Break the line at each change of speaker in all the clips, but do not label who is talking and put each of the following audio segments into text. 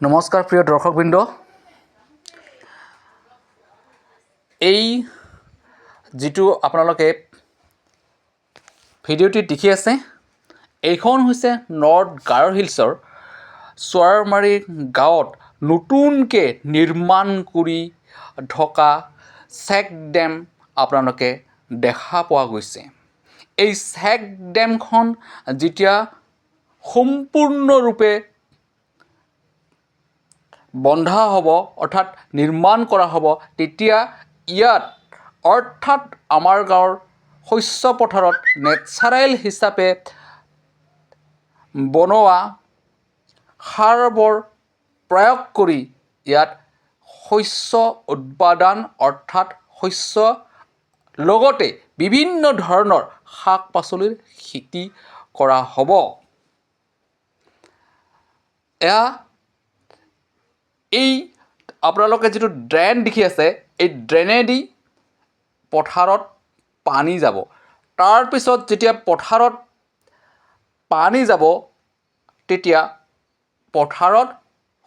নমস্কাৰ প্ৰিয় দৰ্শকবৃন্দ, এই যিটো আপোনালোকে ভিডিঅ'টি দেখি আছে, এইখন হৈছে নৰ্থ গাৰো হিলছৰ চোৱাৰমাৰী গাঁৱত নতুনকৈ নিৰ্মাণ কৰি থকা চেক ডেম আপোনালোকে দেখা পোৱা গৈছে। এই চেক ডেমখন যেতিয়া সম্পূৰ্ণৰূপে বন্ধা হ'ব অৰ্থাৎ নিৰ্মাণ কৰা হ'ব, তেতিয়া ইয়াত অৰ্থাৎ আমাৰ গাঁৱৰ শস্য পথাৰত নেচাৰেল হিচাপে বনোৱা সাৰবোৰ প্ৰয়োগ কৰি ইয়াত শস্য উৎপাদন অৰ্থাৎ শস্য লগতে বিভিন্ন ধৰণৰ শাক পাচলিৰ খেতি কৰা হ'ব। এই আপোনালোকে যিটো ড্ৰেইন দেখি আছে, এই ড্ৰেইনেদি পথাৰত পানী যাব। তাৰপিছত যেতিয়া পথাৰত পানী যাব, তেতিয়া পথাৰত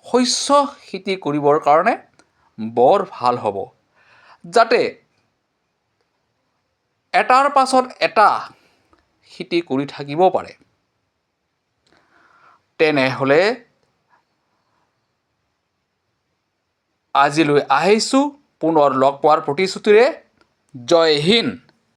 শস্য খেতি কৰিবৰ কাৰণে বৰ ভাল হ'ব, যাতে এটাৰ পাছত এটা খেতি কৰি থাকিব পাৰে। তেনেহ'লে আজিলৈ আহিছোঁ পুনৰ লগ পোৱাৰ প্ৰতিশ্ৰুতিৰে। জয় হিন্দ।